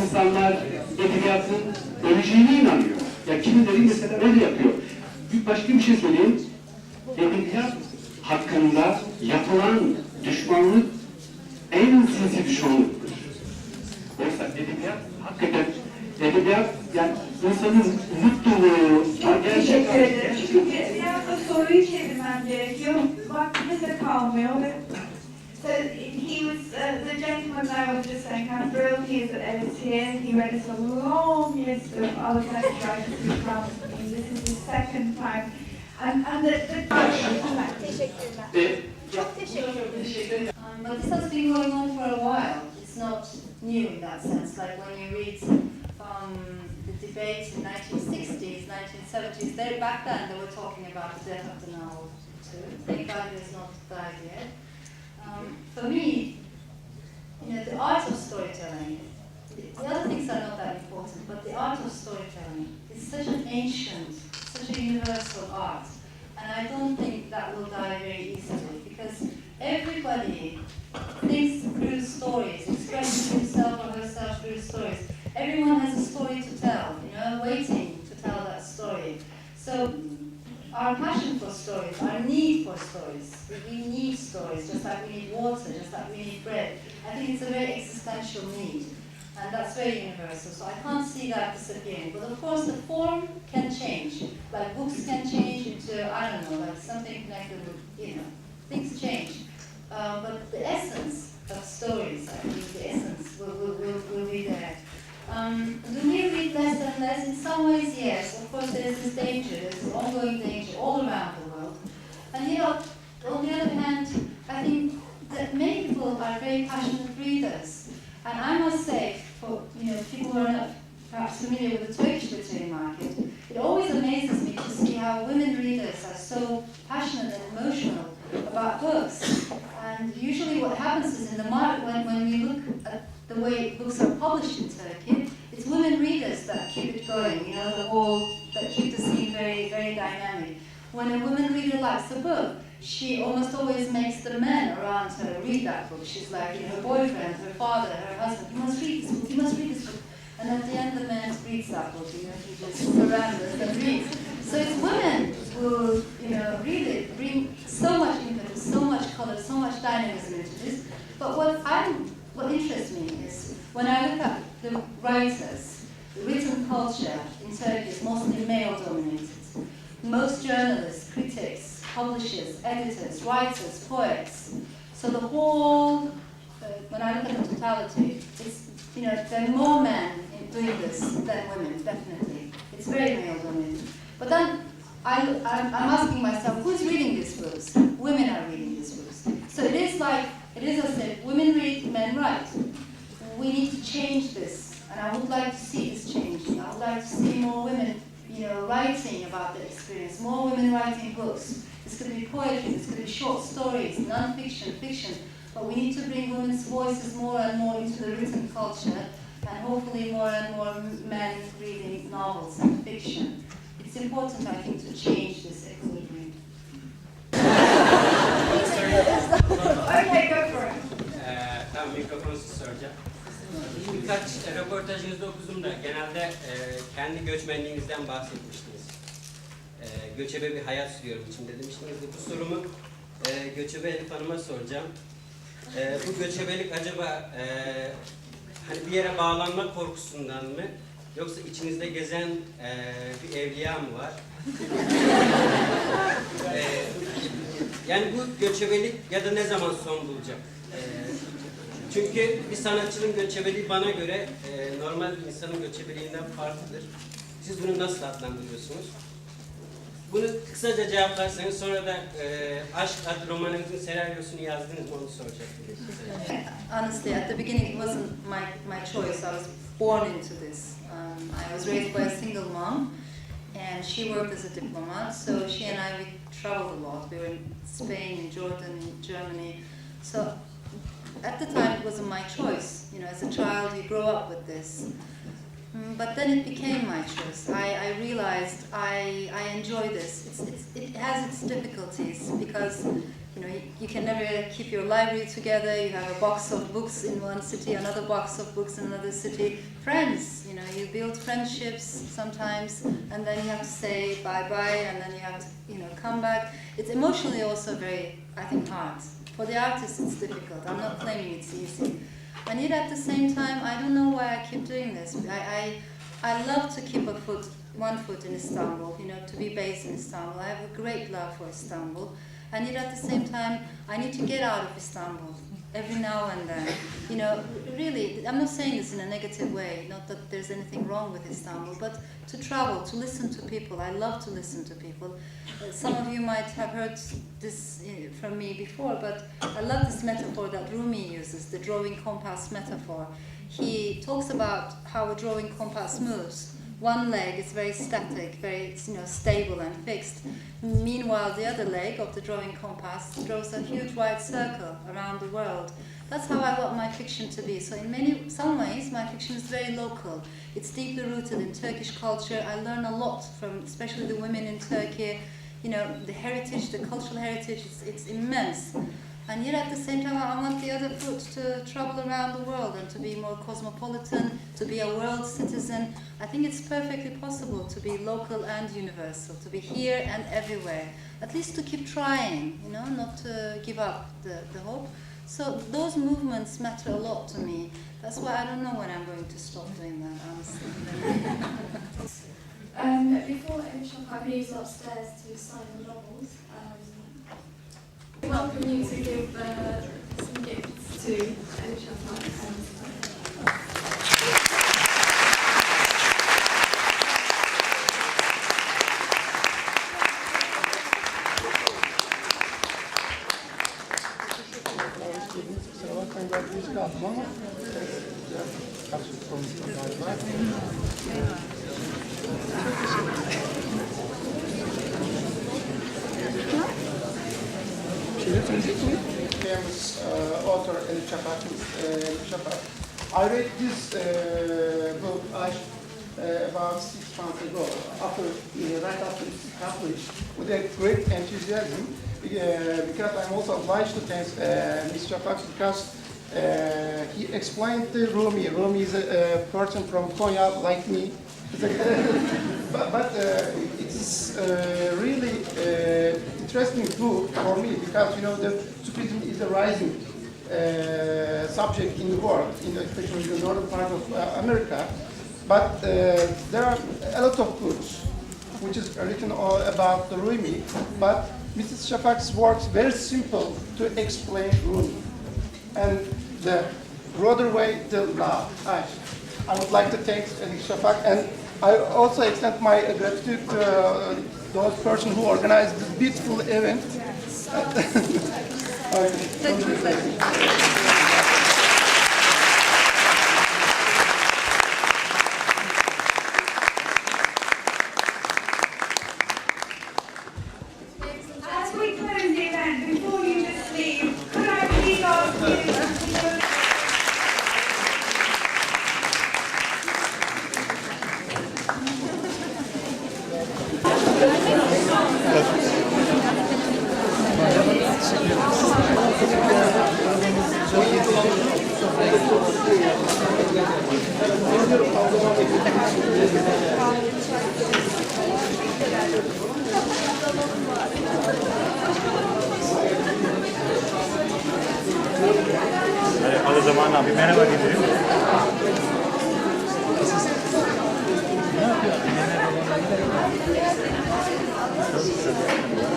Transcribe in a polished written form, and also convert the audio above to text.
insanlar edebiyatın öleceğine inanıyor. Ya kimileri mesela öyle yapıyor. Başka bir şey söyleyeyim. Edebiyat hakkında yapılan düşmanlık en sinsi düşmanlıktır. Oysa edebiyat hakikaten yani insanın mutluluğu, Teşekkür ederim. Çünkü biraz da soruyu çevirmem gerekiyor. Vaktimiz de kalmıyor. So he was, the gentleman I was just saying, how thrilled he is that Elif's here. He read us a long list of other Turkish writers who've come. This is his second time. And Teşekkürler. Çok teşekkürler. But this has been going on for a while. It's not new in that sense. Like when you read the debates in 1960s, 1970s, back then they were talking about the death of the novel too. Thank God it has not died yet. For me, the art of storytelling, the other things are not that important, but the art of storytelling is such an ancient, such a universal art. And I don't think that will die very easily, because everybody thinks through stories, expresses himself or herself through stories. Everyone has a story to tell, waiting to tell that story. So our passion for stories, our need for stories, we need stories just like we need water, just like we need bread. I think it's a very existential need, and that's very universal, so I can't see that disappearing. But of course the form can change, like books can change into, I don't know, like something connected with, things change. But the essence of stories, I think the essence will be there. Do we read less and less? In some ways, yes. Of course, there is this danger, there's this ongoing danger all around the world. And on the other hand, I think that many people are very passionate readers. And I must say, for people who are not perhaps familiar with the Turkish literary market, it always amazes me to see how women readers are so passionate and emotional about books. And usually what happens is in the market, when we look at the way books are published in Turkey, it's women readers that keep it going, that keep the scene very, very dynamic. When a woman reader likes a book, she almost always makes the men around her read that book. She's like, her boyfriend, her father, her husband, you must read this book, you must read this book. And at the end, the man reads that book, he just surrounds us and reads. So it's women who, really bring so much impetus, so much color, so much dynamism into this. But what interests me is when I look at the writers, the written culture in Turkey is mostly male-dominated. Most journalists, critics, publishers, editors, writers, poets. So the whole, when I look at the totality, it's, there are more men doing this than women, definitely. It's very male-dominated. But then I'm asking myself, who's reading these books? Women are reading these books. So it is as I said, women read, men write. We need to change this, and I would like to see this changing. I would like to see more women, writing about their experience, more women writing books. This could be poetry, this could be short stories, non-fiction, fiction, but we need to bring women's voices more and more into the written culture, and hopefully more and more men reading novels and fiction. It's important, I think, to change this equilibrium. Okay, go for it. Tamam, mikrofonu soracağım. Birkaç röportajınızda okudum da genelde kendi göçmenliğinizden bahsetmiştiniz. Göçebe bir hayat sürüyorum içimde demiştiniz. Bu sorumu göçebe Elif Hanım'a soracağım. Bu göçebelik acaba hani bir yere bağlanma korkusundan mı? Yoksa içinizde gezen bir evliya mı var? Yani bu göçebelik ya da ne zaman son bulacak? Çünkü bir sanatçının göçebeliği bana göre normal bir insanın göçebeliğinden farklıdır. Siz bunu nasıl adlandırıyorsunuz? Bunu kısaca cevaplarsanız sonra da Aşk adlı romanınızın senaryosunu yazdınız mı onu soracaktım. Honestly, at the beginning it wasn't my choice. I was born into this. I was raised by a single mom, and she worked as a diplomat. So she and we traveled a lot. We were in Spain, in Jordan, in Germany. So at the time it wasn't my choice. As a child you grow up with this. But then it became my choice. I realized I enjoy this. It has its difficulties because You know, you can never keep your library together. You have a box of books in one city, another box of books in another city. Friends, you know, you build friendships sometimes, and then you have to say bye-bye, and then you have to, you know, come back. It's emotionally also very, I think, hard. For the artist, it's difficult. I'm not claiming it's easy. And yet at the same time, I don't know why I keep doing this. I love to keep one foot in Istanbul, you know, to be based in Istanbul. I have a great love for Istanbul. And yet at the same time, I need to get out of Istanbul every now and then. You know, really, I'm not saying this in a negative way, not that there's anything wrong with Istanbul, but to travel, to listen to people. I love to listen to people. Some of you might have heard this from me before, but I love this metaphor that Rumi uses, the drawing compass metaphor. He talks about how a drawing compass moves. One leg is very static, very stable and fixed. Meanwhile, the other leg of the drawing compass draws a huge wide circle around the world. That's how I want my fiction to be. So in some ways, my fiction is very local. It's deeply rooted in Turkish culture. I learn a lot from especially the women in Turkey. You know, the heritage, the cultural heritage, it's immense. And yet at the same time, I want the other foot to travel around the world and to be more cosmopolitan, to be a world citizen. I think it's perfectly possible to be local and universal, to be here and everywhere. At least to keep trying, you know, not to give up the hope. So those movements matter a lot to me. That's why I don't know when I'm going to stop doing that, honestly. Before Elif Safak moves upstairs to sign the novels, we welcome you to give some gifts to Elif Safak. Famous author Elif Safak. I read this book about 6 months ago, right after it's published, with a great enthusiasm, because I'm also obliged to thank Mr. Safak because he explained the Rumi. Rumi is a person from Konya, like me. but it's really interesting book for me because, you know, the Sufism is a rising subject in the world, especially in the northern part of America. But there are a lot of books which is written all about the Rumi, but Mrs. Shafak's works very simple to explain Rumi. And the broader way, the love. I would like to thank Elif Safak, and I also extend my gratitude to those persons who organized this beautiful event. As we close the event, before you just leave, could I please ask you to O zaman abi merhaba diyelim. Ne yapıyor?